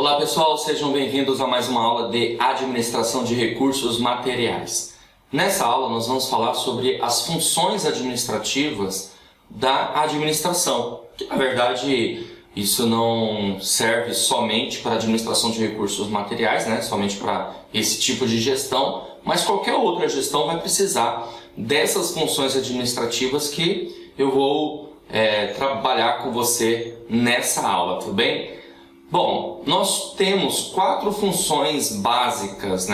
Olá pessoal, sejam bem-vindos a mais uma aula de Administração de Recursos Materiais. Nessa aula nós vamos falar sobre as funções administrativas da administração, que na verdade isso não serve somente para a administração de recursos materiais, somente para esse tipo de gestão, mas qualquer outra gestão vai precisar dessas funções administrativas que eu vou trabalhar com você nessa aula, tudo bem? Bom, nós temos 4 funções básicas,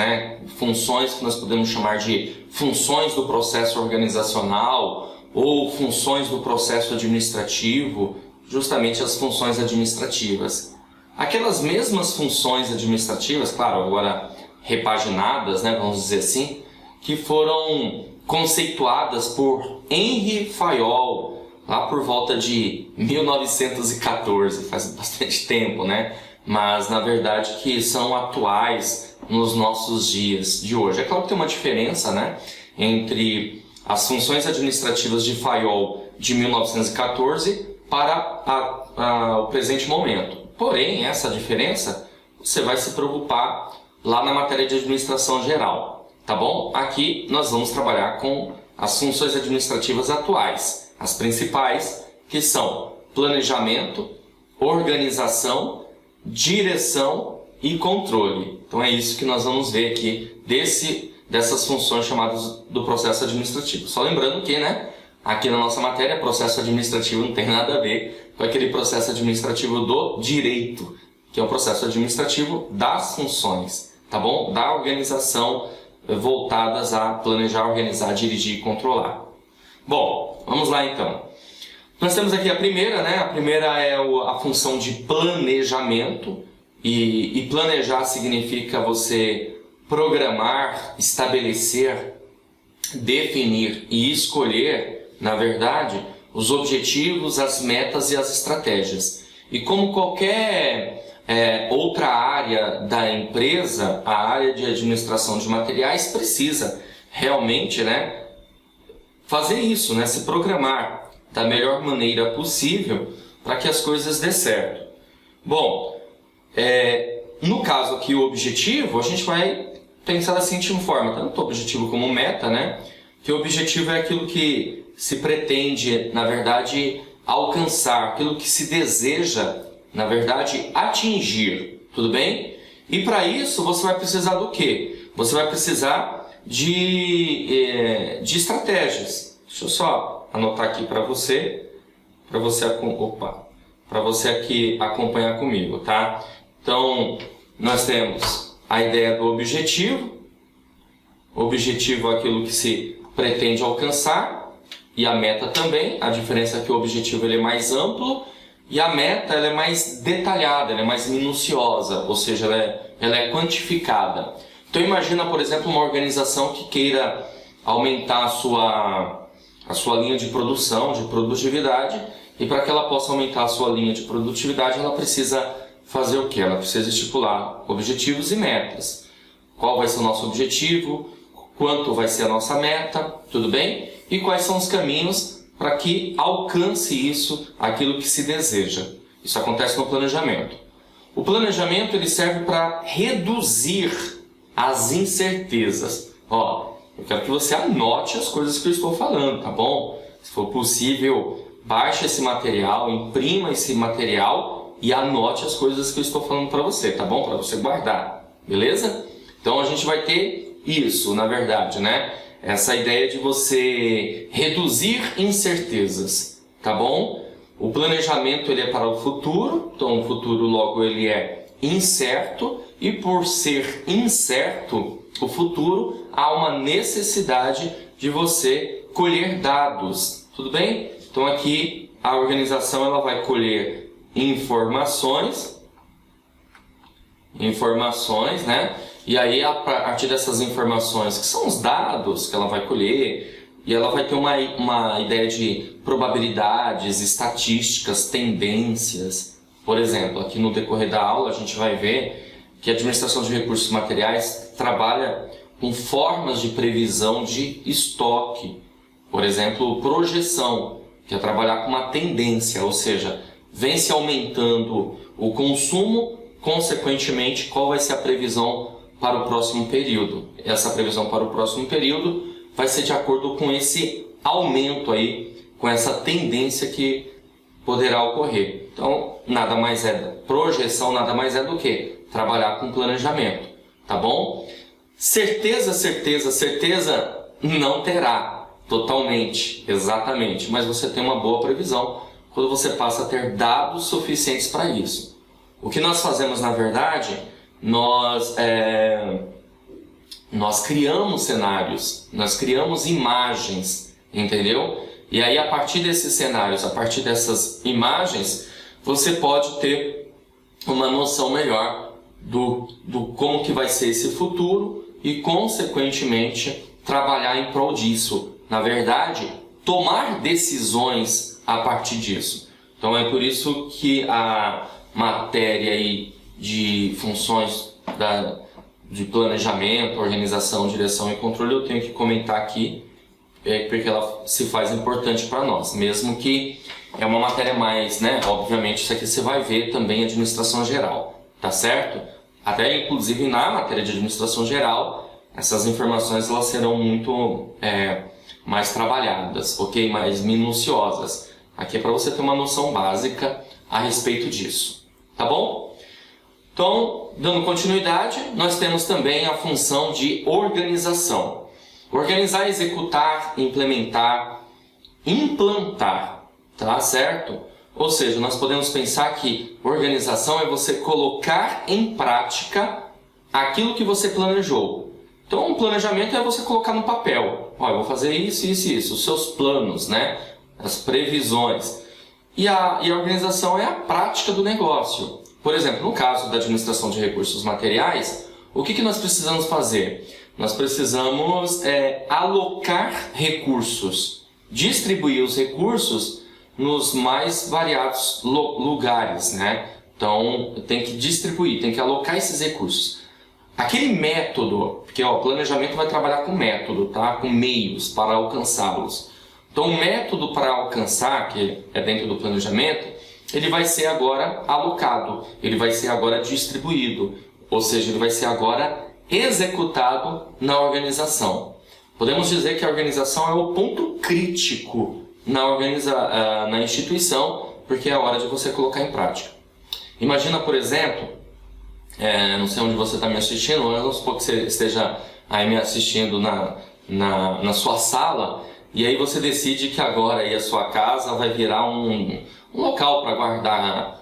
funções que nós podemos chamar de funções do processo organizacional ou funções do processo administrativo, justamente as funções administrativas. Aquelas mesmas funções administrativas, claro, agora repaginadas, vamos dizer assim, que foram conceituadas por Henri Fayol, lá por volta de 1914, faz bastante tempo, mas na verdade que são atuais nos nossos dias de hoje. É claro que tem uma diferença, entre as funções administrativas de Fayol de 1914 para o presente momento. Porém, essa diferença você vai se preocupar lá na matéria de administração geral, tá bom? Aqui nós vamos trabalhar com as funções administrativas atuais. As principais, que são planejamento, organização, direção e controle. Então é isso que nós vamos ver aqui dessas funções chamadas do processo administrativo. Só lembrando que, aqui na nossa matéria, processo administrativo não tem nada a ver com aquele processo administrativo do direito, que é o processo administrativo das funções, tá bom? Da organização voltadas a planejar, organizar, dirigir e controlar. Bom, vamos lá então. Nós temos aqui a primeira, A primeira é a função de planejamento. E planejar significa você programar, estabelecer, definir e escolher, na verdade, os objetivos, as metas e as estratégias. E como qualquer outra área da empresa, a área de administração de materiais precisa realmente, fazer isso, se programar da melhor maneira possível para que as coisas dê certo. Bom, no caso aqui o objetivo, a gente vai pensar da seguinte forma, tanto o objetivo como meta, que o objetivo é aquilo que se pretende, na verdade, alcançar, aquilo que se deseja, na verdade, atingir, tudo bem? E para isso você vai precisar do quê? Você vai precisar de estratégias. Deixa eu só anotar aqui para você aqui acompanhar comigo, tá? Então, nós temos a ideia do objetivo. O objetivo é aquilo que se pretende alcançar e a meta também. A diferença é que o objetivo ele é mais amplo e a meta ela é mais detalhada, ela é mais minuciosa, ou seja, ela é quantificada. Então imagina, por exemplo, uma organização que queira aumentar a sua linha de produção, de produtividade, e para que ela possa aumentar a sua linha de produtividade, ela precisa fazer o quê? Ela precisa estipular objetivos e metas. Qual vai ser o nosso objetivo? Quanto vai ser a nossa meta? Tudo bem? E quais são os caminhos para que alcance isso, aquilo que se deseja? Isso acontece no planejamento. O planejamento ele serve para reduzir as incertezas. Eu quero que você anote as coisas que eu estou falando, tá bom? Se for possível, baixe esse material, imprima esse material e anote as coisas que eu estou falando para você, tá bom? Para você guardar, beleza? Então a gente vai ter isso, na verdade, Essa ideia de você reduzir incertezas, tá bom? O planejamento ele é para o futuro, então o futuro logo ele é incerto e por ser incerto o futuro, há uma necessidade de você colher dados, tudo bem? Então aqui a organização ela vai colher informações, e aí a partir dessas informações, que são os dados que ela vai colher, e ela vai ter uma ideia de probabilidades, estatísticas, tendências. Por exemplo, aqui no decorrer da aula a gente vai ver que a administração de recursos materiais trabalha com formas de previsão de estoque. Por exemplo, projeção, que é trabalhar com uma tendência, ou seja, vem se aumentando o consumo consequentemente, qual vai ser a previsão para o próximo período. Essa previsão para o próximo período vai ser de acordo com esse aumento aí, com essa tendência que poderá ocorrer. Então, nada mais é projeção, nada mais é do que trabalhar com planejamento, tá bom? Certeza não terá totalmente, exatamente, mas você tem uma boa previsão quando você passa a ter dados suficientes para isso. O que nós fazemos, na verdade, nós criamos cenários, nós criamos imagens, entendeu? E aí, a partir desses cenários, a partir dessas imagens, você pode ter uma noção melhor do como que vai ser esse futuro e, consequentemente, trabalhar em prol disso. Na verdade, tomar decisões a partir disso. Então, é por isso que a matéria aí de funções de planejamento, organização, direção e controle eu tenho que comentar aqui, porque ela se faz importante para nós, mesmo que é uma matéria mais, né? Obviamente isso aqui você vai ver também administração geral, tá certo? Até inclusive na matéria de administração geral, essas informações elas serão muito mais trabalhadas, ok? Mais minuciosas. Aqui é para você ter uma noção básica a respeito disso, tá bom? Então, dando continuidade, nós temos também a função de organização. Organizar, executar, implementar, implantar, tá certo? Ou seja, nós podemos pensar que organização é você colocar em prática aquilo que você planejou. Então, um planejamento é você colocar no papel. Olha, eu vou fazer isso, isso e isso, os seus planos, né? As previsões. E a organização é a prática do negócio. Por exemplo, no caso da administração de recursos materiais, o que nós precisamos fazer? Nós precisamos alocar recursos, distribuir os recursos nos mais variados lugares, né? Então, tem que distribuir, tem que alocar esses recursos. Aquele método, porque o planejamento vai trabalhar com método, tá? Com meios para alcançá-los. Então, o método para alcançar, que é dentro do planejamento, ele vai ser agora alocado, ele vai ser agora distribuído, ou seja, ele vai ser agora executado na organização. Podemos dizer que a organização é o ponto crítico na instituição, porque é a hora de você colocar em prática. Imagina, por exemplo, não sei onde você está me assistindo, mas vamos supor que você esteja aí me assistindo na sua sala, e aí você decide que agora aí a sua casa vai virar um local para guardar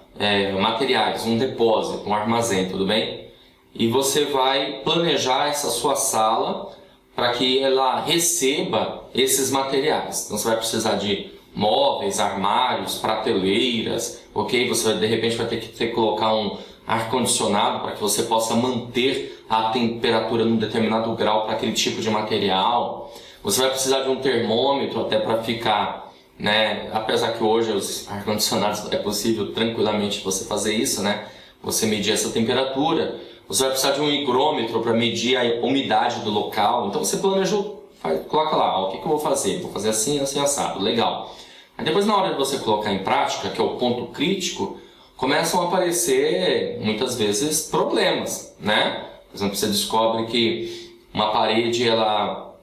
materiais, um depósito, um armazém, tudo bem? E você vai planejar essa sua sala para que ela receba esses materiais. Então você vai precisar de móveis, armários, prateleiras, ok? Você de repente vai ter que colocar um ar-condicionado para que você possa manter a temperatura num determinado grau para aquele tipo de material. Você vai precisar de um termômetro até para ficar, né? Apesar que hoje os ar-condicionados é possível tranquilamente você fazer isso, né? Você medir essa temperatura. Você vai precisar de um higrômetro para medir a umidade do local. Então você planejou, coloca lá, o que eu vou fazer? Vou fazer assim, assim, assado, legal. Aí depois na hora de você colocar em prática, que é o ponto crítico, começam a aparecer muitas vezes problemas, né? Por exemplo, você descobre que uma parede ela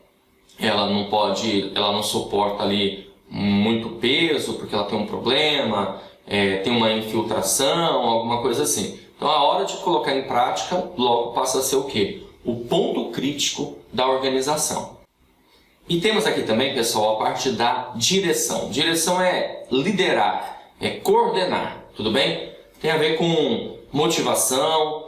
não suporta ali muito peso porque ela tem um problema, tem uma infiltração, alguma coisa assim. Então a hora de colocar em prática logo passa a ser o quê? O ponto crítico da organização. E temos aqui também, pessoal, a parte da direção. Direção é liderar, é coordenar, tudo bem? Tem a ver com motivação,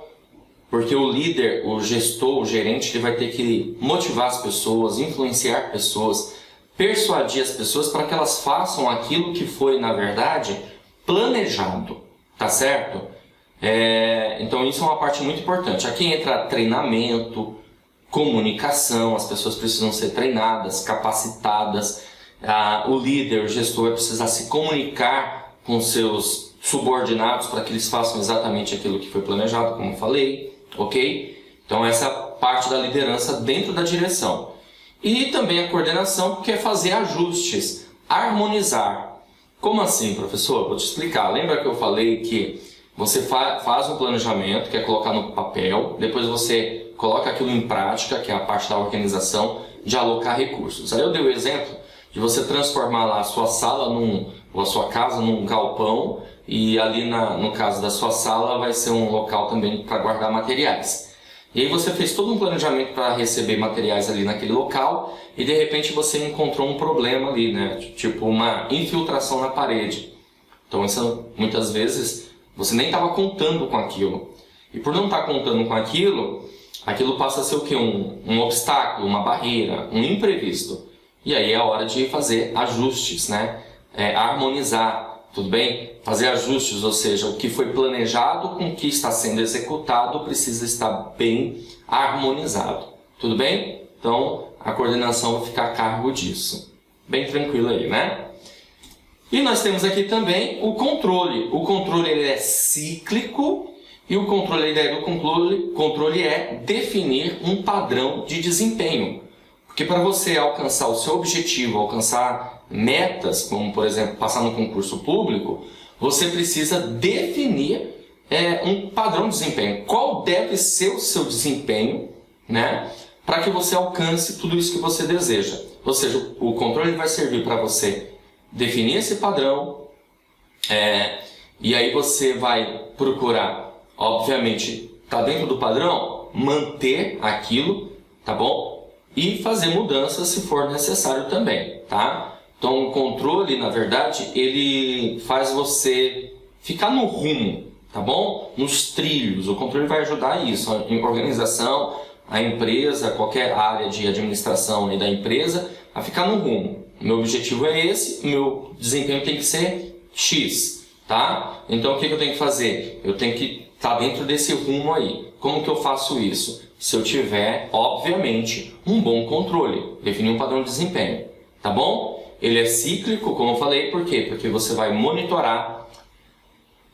porque o líder, o gestor, o gerente, ele vai ter que motivar as pessoas, influenciar pessoas, persuadir as pessoas para que elas façam aquilo que foi, na verdade, planejado, tá certo? Então isso é uma parte muito importante. Aqui entra treinamento, comunicação, as pessoas precisam ser treinadas, capacitadas. O líder, o gestor vai precisar se comunicar com seus subordinados para que eles façam exatamente aquilo que foi planejado, como eu falei, ok? Então essa é a parte da liderança dentro da direção. E também a coordenação, que é fazer ajustes, harmonizar. Como assim, professor? Vou te explicar. Lembra que eu falei que você faz um planejamento, que é colocar no papel, depois você coloca aquilo em prática, que é a parte da organização, de alocar recursos. Aí eu dei o exemplo de você transformar lá a sua sala ou a sua casa num galpão, e ali no caso da sua sala vai ser um local também para guardar materiais. E aí você fez todo um planejamento para receber materiais ali naquele local e de repente você encontrou um problema ali, né? Tipo uma infiltração na parede. Então isso, muitas vezes você nem estava contando com aquilo. E por não estar contando com aquilo passa a ser o quê? Um obstáculo, uma barreira, um imprevisto. E aí é a hora de fazer ajustes, né? Harmonizar, tudo bem? Fazer ajustes, ou seja, o que foi planejado com o que está sendo executado precisa estar bem harmonizado. Tudo bem? Então a coordenação vai ficar a cargo disso. Bem tranquilo aí, né? E nós temos aqui também o controle. O controle ele é cíclico e a ideia do controle é definir um padrão de desempenho. Porque para você alcançar o seu objetivo, alcançar metas, como por exemplo passar no concurso público, você precisa definir um padrão de desempenho. Qual deve ser o seu desempenho, né, para que você alcance tudo isso que você deseja. Ou seja, o controle vai servir para você definir esse padrão, e aí você vai procurar, obviamente, estar dentro do padrão, manter aquilo, tá bom? E fazer mudanças se for necessário também, tá? Então o controle, na verdade, ele faz você ficar no rumo, tá bom? Nos trilhos. O controle vai ajudar isso, a organização, a empresa, qualquer área de administração aí da empresa, a ficar no rumo. O meu objetivo é esse, o meu desempenho tem que ser X, tá? Então o que eu tenho que fazer? Eu tenho que estar dentro desse rumo aí. Como que eu faço isso? Se eu tiver, obviamente, um bom controle, definir um padrão de desempenho, tá bom? Ele é cíclico, como eu falei, por quê? Porque você vai monitorar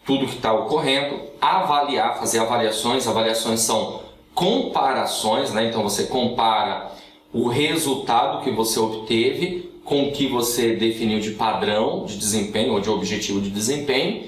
tudo que está ocorrendo, avaliar, fazer avaliações. Avaliações são comparações, né? Então você compara o resultado que você obteve com o que você definiu de padrão de desempenho ou de objetivo de desempenho.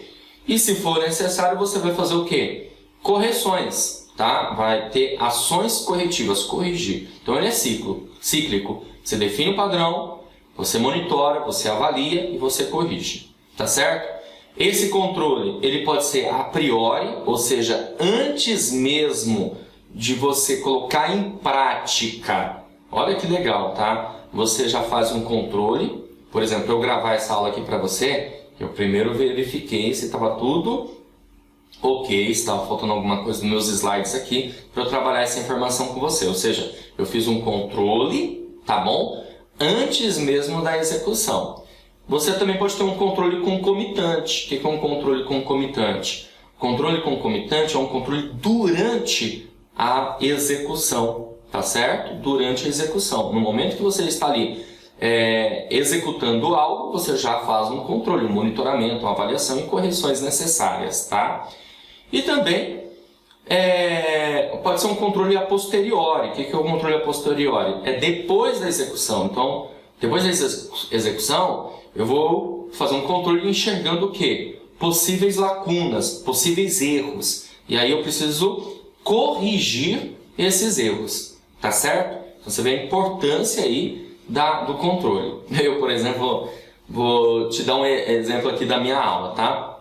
E se for necessário, você vai fazer o quê? Correções, tá? Vai ter ações corretivas, corrigir. Então ele é cíclico. Você define o padrão, você monitora, você avalia e você corrige, tá certo? Esse controle, ele pode ser a priori, ou seja, antes mesmo de você colocar em prática. Olha que legal, tá? Você já faz um controle. Por exemplo, eu gravar essa aula aqui para você, eu primeiro verifiquei se estava tudo ok, se estava faltando alguma coisa nos meus slides aqui, para eu trabalhar essa informação com você. Ou seja, eu fiz um controle, tá bom? Antes mesmo da execução. Você também pode ter um controle concomitante. O que é um controle concomitante? Controle concomitante é um controle durante a execução, tá certo? Durante a execução. No momento que você está ali executando algo, você já faz um controle, um monitoramento, uma avaliação e correções necessárias, tá? E também pode ser um controle a posteriori. O que é o controle a posteriori? É depois da execução. Então, depois da execução, eu vou fazer um controle enxergando o quê? Possíveis lacunas, possíveis erros. E aí eu preciso corrigir esses erros, tá certo? Então você vê a importância aí do controle. Eu, por exemplo, vou te dar um exemplo aqui da minha aula, tá?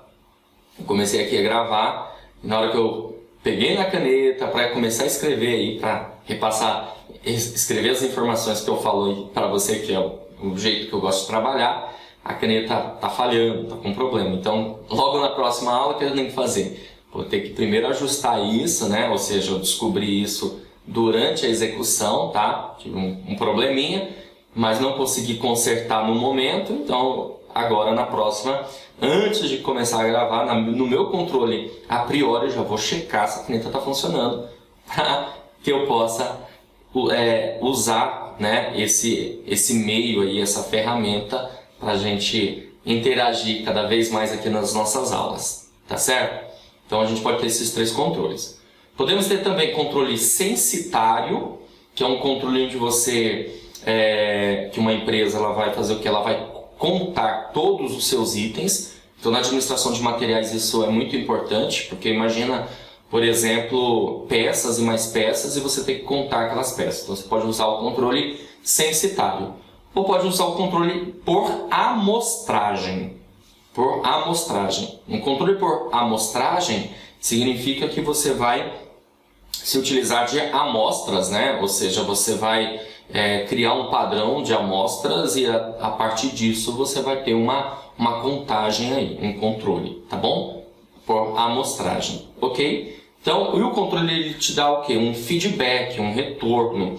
Eu comecei aqui a gravar e na hora que eu peguei na caneta para começar a escrever aí, para repassar, escrever as informações que eu falo aí para você, que é o jeito que eu gosto de trabalhar, a caneta tá falhando, tá com problema. Então, logo na próxima aula, o que eu tenho que fazer? Vou ter que primeiro ajustar isso, né? Ou seja, eu descobri isso durante a execução, tá? Tive um probleminha, mas não consegui consertar no momento, então agora na próxima, antes de começar a gravar, no meu controle a priori, eu já vou checar se a caneta está funcionando para que eu possa usar, né, esse meio aí, essa ferramenta para a gente interagir cada vez mais aqui nas nossas aulas, tá certo? Então a gente pode ter esses três controles. Podemos ter também controle censitário, que é um controle onde você que uma empresa ela vai fazer o que? Ela vai contar todos os seus itens. Então, na administração de materiais isso é muito importante, porque imagina, por exemplo, peças e mais peças e você tem que contar aquelas peças. Então, você pode usar o controle censitário ou pode usar o controle por amostragem. Por amostragem. Um controle por amostragem significa que você vai se utilizar de amostras, né? Ou seja, você vai criar um padrão de amostras e a partir disso você vai ter uma contagem aí, um controle, tá bom? Por amostragem, ok? Então, o controle ele te dá o quê? Um feedback, um retorno,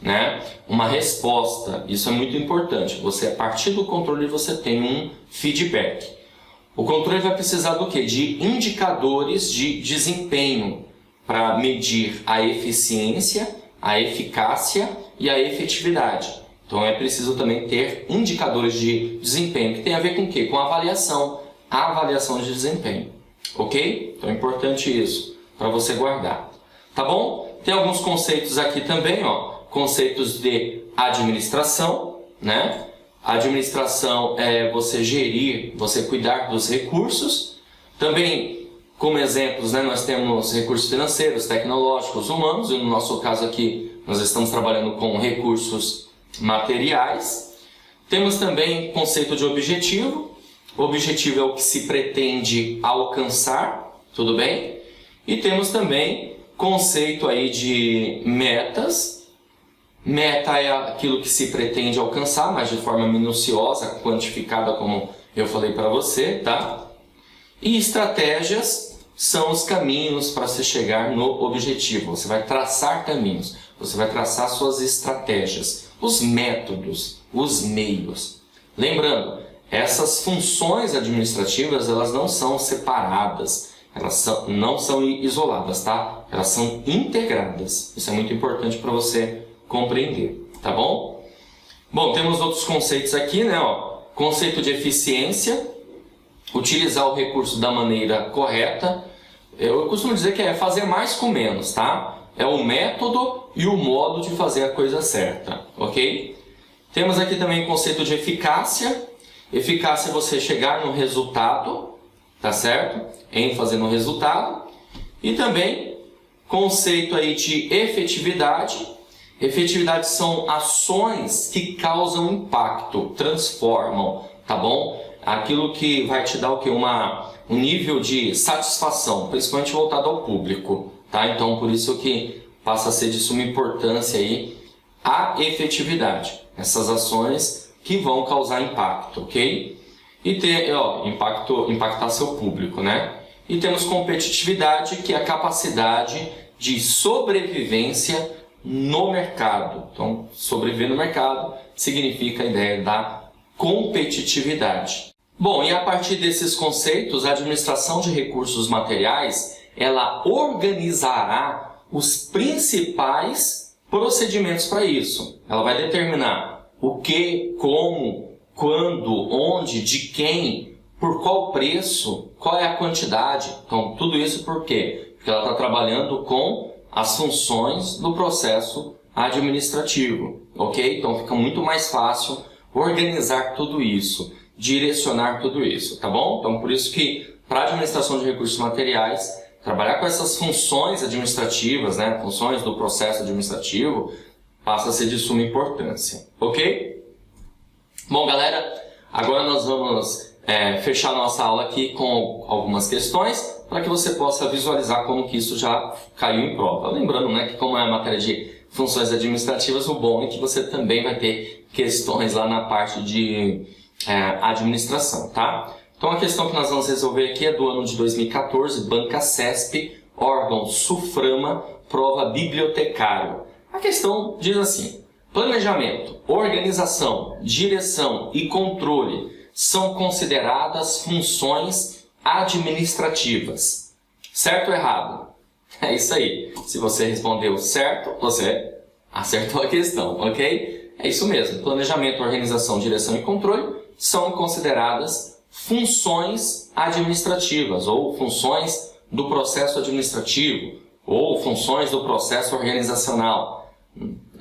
né? Uma resposta. Isso é muito importante. Você, a partir do controle, você tem um feedback. O controle vai precisar do quê? De indicadores de desempenho para medir a eficiência, a eficácia e a efetividade. Então é preciso também ter indicadores de desempenho, que tem a ver com o quê? Com a avaliação de desempenho. Ok? Então é importante isso para você guardar. Tá bom? Tem alguns conceitos aqui também, ó. Conceitos de administração, né? Administração é você gerir, você cuidar dos recursos. Também, como exemplos, né, nós temos recursos financeiros, tecnológicos, humanos, e no nosso caso aqui nós estamos trabalhando com recursos materiais. Temos também conceito de objetivo. O objetivo é o que se pretende alcançar, tudo bem? E temos também conceito aí de metas. Meta é aquilo que se pretende alcançar, mas de forma minuciosa, quantificada, como eu falei para você, tá? E estratégias são os caminhos para se chegar no objetivo. Você vai traçar caminhos, você vai traçar suas estratégias, os métodos, os meios. Lembrando, essas funções administrativas, elas não são separadas, não são isoladas, tá? Elas são integradas. Isso é muito importante para você compreender, tá bom? Bom, temos outros conceitos aqui, né? Ó, conceito de eficiência, utilizar o recurso da maneira correta. Eu costumo dizer que é fazer mais com menos, tá? É o método e o modo de fazer a coisa certa, ok? Temos aqui também o conceito de eficácia. Eficácia é você chegar no resultado, tá certo? ênfase no resultado. E também conceito aí de efetividade. Efetividade são ações que causam impacto, transformam, tá bom? Aquilo que vai te dar o quê? Um nível de satisfação, principalmente voltado ao público, tá? Então, por isso que passa a ser de suma importância aí a efetividade. Essas ações que vão causar impacto, ok? E ter, impactar seu público, né? E temos competitividade, que é a capacidade de sobrevivência no mercado. Então, sobreviver no mercado significa a ideia da competitividade. Bom, e a partir desses conceitos, a administração de recursos materiais, ela organizará os principais procedimentos para isso. Ela vai determinar o que, como, quando, onde, de quem, por qual preço, qual é a quantidade. Então, tudo isso por quê? Porque ela está trabalhando com as funções do processo administrativo, ok? Então, fica muito mais fácil organizar tudo isso, direcionar tudo isso, tá bom? Então, por isso que, para a administração de recursos materiais, trabalhar com essas funções administrativas, né, funções do processo administrativo, passa a ser de suma importância, ok? Bom, galera, agora nós vamos fechar nossa aula aqui com algumas questões para que você possa visualizar como que isso já caiu em prova. Lembrando, né, que como é a matéria de funções administrativas, o bom é que você também vai ter questões lá na parte de administração, tá? Então a questão que nós vamos resolver aqui é do ano de 2014, Banca CESP, órgão SUFRAMA, prova bibliotecário. A questão diz assim: planejamento, organização, direção e controle são consideradas funções administrativas. Certo ou errado? É isso aí. Se você respondeu certo, você acertou a questão, ok? É isso mesmo. Planejamento, organização, direção e controle são consideradas funções administrativas ou funções do processo administrativo ou funções do processo organizacional.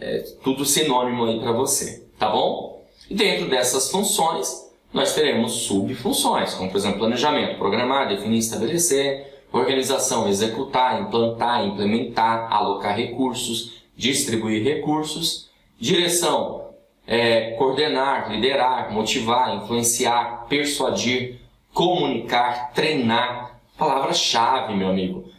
É tudo sinônimo aí para você, tá bom? E dentro dessas funções, nós teremos subfunções, como por exemplo planejamento, programar, definir, estabelecer, organização, executar, implantar, implementar, alocar recursos, distribuir recursos, direção, coordenar, liderar, motivar, influenciar, persuadir, comunicar, treinar. Palavra-chave, meu amigo.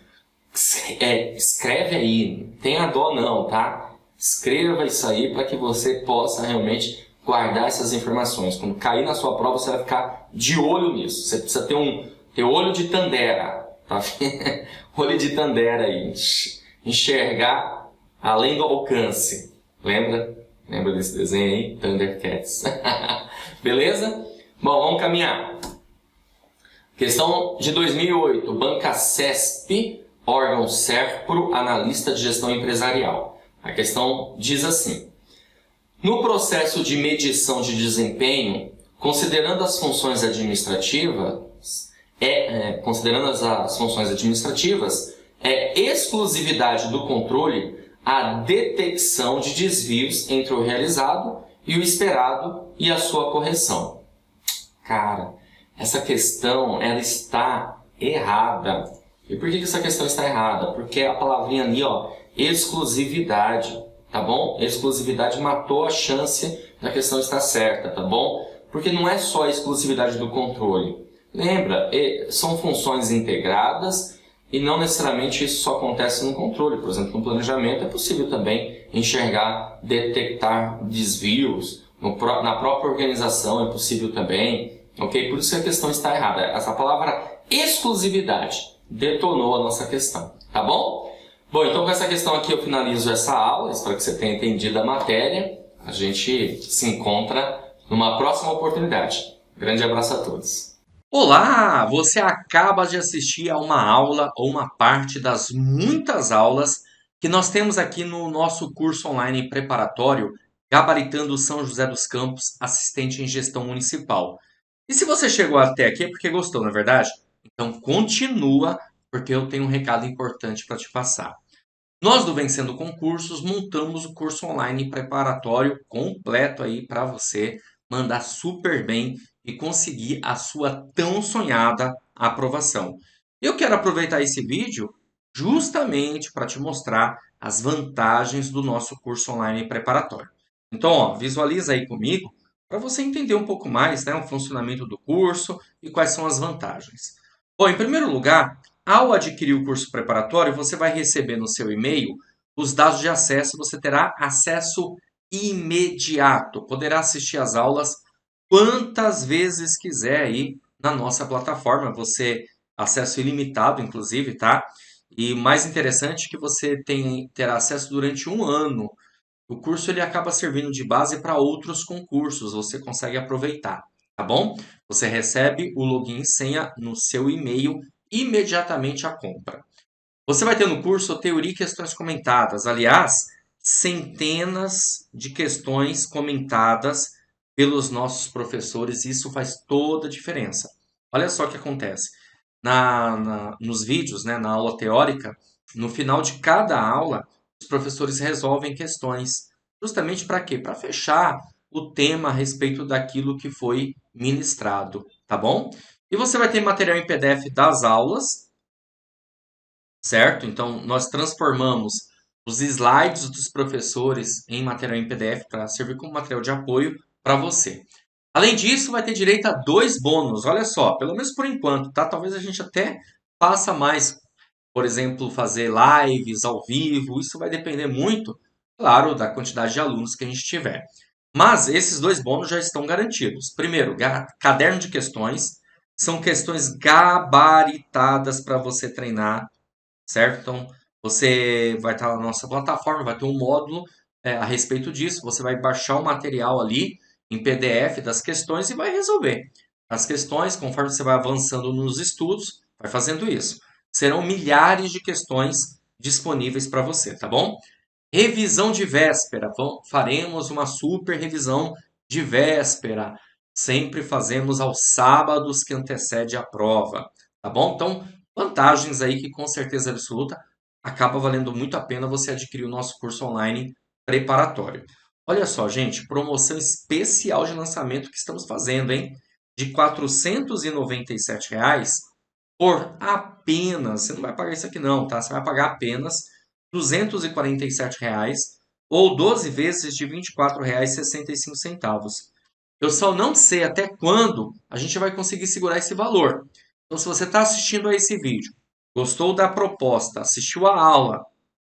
Escreve aí, não tenha dó não, tá? Escreva isso aí para que você possa realmente guardar essas informações. Quando cair na sua prova, você vai ficar de olho nisso. Você precisa ter olho de Tandera, tá? Olho de Tandera aí. Enxergar além do alcance. Lembra? Lembra desse desenho aí? Thundercats. Beleza? Bom, vamos caminhar. Questão de 2008. Banca CESP, órgão SERPRO, analista de gestão empresarial. A questão diz assim: no processo de medição de desempenho, considerando as funções administrativas, é exclusividade do controle a detecção de desvios entre o realizado e o esperado e a sua correção. Cara, essa questão ela está errada. E por que essa questão está errada? Porque a palavrinha ali, ó, exclusividade, tá bom? Exclusividade matou a chance da questão estar certa, tá bom? Porque não é só a exclusividade do controle. Lembra, são funções integradas e não necessariamente isso só acontece no controle. Por exemplo, no planejamento é possível também enxergar, detectar desvios. Na própria organização é possível também. Ok? Por isso que a questão está errada. Essa palavra exclusividade detonou a nossa questão. Tá bom? Bom, então com essa questão aqui eu finalizo essa aula. Espero que você tenha entendido a matéria. A gente se encontra numa próxima oportunidade. Grande abraço a todos. Olá! Você acaba de assistir a uma aula ou uma parte das muitas aulas que nós temos aqui no nosso curso online preparatório Gabaritando São José dos Campos, assistente em gestão municipal. E se você chegou até aqui é porque gostou, não é verdade? Então continua, porque eu tenho um recado importante para te passar. Nós do Vencendo Concursos montamos o curso online preparatório completo aí para você mandar super bem e conseguir a sua tão sonhada aprovação. Eu quero aproveitar esse vídeo justamente para te mostrar as vantagens do nosso curso online preparatório. Então, ó, visualiza aí comigo para você entender um pouco mais, né, o funcionamento do curso e quais são as vantagens. Bom, em primeiro lugar, ao adquirir o curso preparatório, você vai receber no seu e-mail os dados de acesso, você terá acesso imediato, poderá assistir às aulas quantas vezes quiser aí na nossa plataforma, você acesso ilimitado, inclusive, tá? E mais interessante que você terá acesso durante um ano. O curso ele acaba servindo de base para outros concursos, você consegue aproveitar, tá bom? Você recebe o login e senha no seu e-mail imediatamente à compra. Você vai ter no curso teoria e questões comentadas. Aliás, centenas de questões comentadas pelos nossos professores. Isso faz toda a diferença. Olha só o que acontece. Nos vídeos, né, na aula teórica, no final de cada aula, os professores resolvem questões. Justamente para quê? Para fechar o tema a respeito daquilo que foi ministrado. Tá bom? E você vai ter material em PDF das aulas, certo? Então, nós transformamos os slides dos professores em material em PDF para servir como material de apoio para você. Além disso, vai ter direito a 2 bônus. Olha só, pelo menos por enquanto, tá? Talvez a gente até faça mais, por exemplo, fazer lives ao vivo. Isso vai depender muito, claro, da quantidade de alunos que a gente tiver. Mas esses 2 bônus já estão garantidos. Primeiro, caderno de questões. São questões gabaritadas para você treinar, certo? Então, você vai estar na nossa plataforma, vai ter um módulo a respeito disso. Você vai baixar o material ali em PDF das questões e vai resolver. As questões, conforme você vai avançando nos estudos, vai fazendo isso. Serão milhares de questões disponíveis para você, tá bom? Revisão de véspera. Faremos uma super revisão de véspera. Sempre fazemos aos sábados que antecede a prova, tá bom? Então, vantagens aí que com certeza absoluta acaba valendo muito a pena você adquirir o nosso curso online preparatório. Olha só, gente, promoção especial de lançamento que estamos fazendo, hein? de R$ 497 por apenas, você não vai pagar isso aqui não, tá? Você vai pagar apenas R$ 247 ou 12 vezes de R$ 24,65. Eu só não sei até quando a gente vai conseguir segurar esse valor. Então, se você está assistindo a esse vídeo, gostou da proposta, assistiu a aula,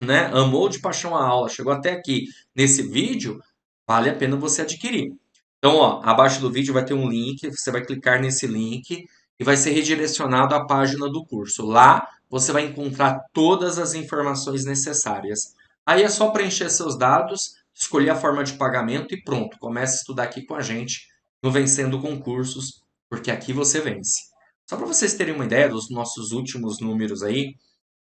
né? Amou de paixão a aula, chegou até aqui nesse vídeo, vale a pena você adquirir. Então, ó, abaixo do vídeo vai ter um link, você vai clicar nesse link e vai ser redirecionado à página do curso. Lá você vai encontrar todas as informações necessárias. Aí é só preencher seus dados, escolher a forma de pagamento e pronto, comece a estudar aqui com a gente no Vencendo Concursos, porque aqui você vence. Só para vocês terem uma ideia dos nossos últimos números aí,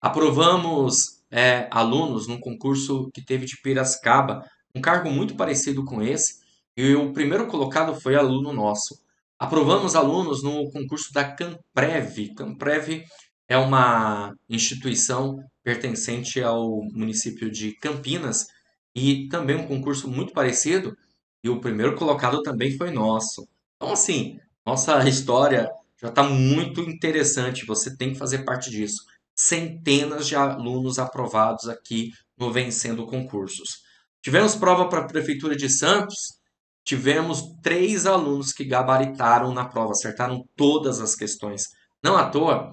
aprovamos alunos num concurso que teve de Piracicaba, um cargo muito parecido com esse, e o primeiro colocado foi aluno nosso. Aprovamos alunos no concurso da Camprev. Camprev é uma instituição pertencente ao município de Campinas e também um concurso muito parecido, e o primeiro colocado também foi nosso. Então, assim, nossa história já está muito interessante, você tem que fazer parte disso. Centenas de alunos aprovados aqui no Vencendo Concursos. Tivemos prova para a Prefeitura de Santos, tivemos 3 alunos que gabaritaram na prova, acertaram todas as questões. Não à toa,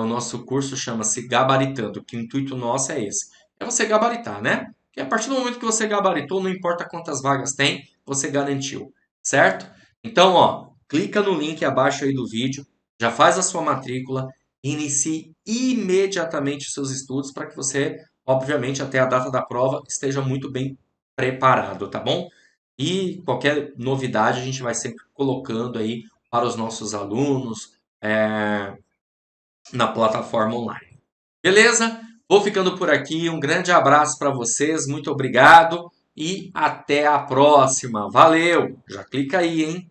o nosso curso chama-se Gabaritando, que o intuito nosso é esse. É você gabaritar, né? Porque a partir do momento que você gabaritou, não importa quantas vagas tem, você garantiu, certo? Então, ó, clica no link abaixo aí do vídeo, já faz a sua matrícula, inicie imediatamente os seus estudos para que você, obviamente, até a data da prova, esteja muito bem preparado, tá bom? E qualquer novidade a gente vai sempre colocando aí para os nossos alunos, na plataforma online. Beleza? Vou ficando por aqui. Um grande abraço para vocês. Muito obrigado e até a próxima. Valeu! Já clica aí, hein?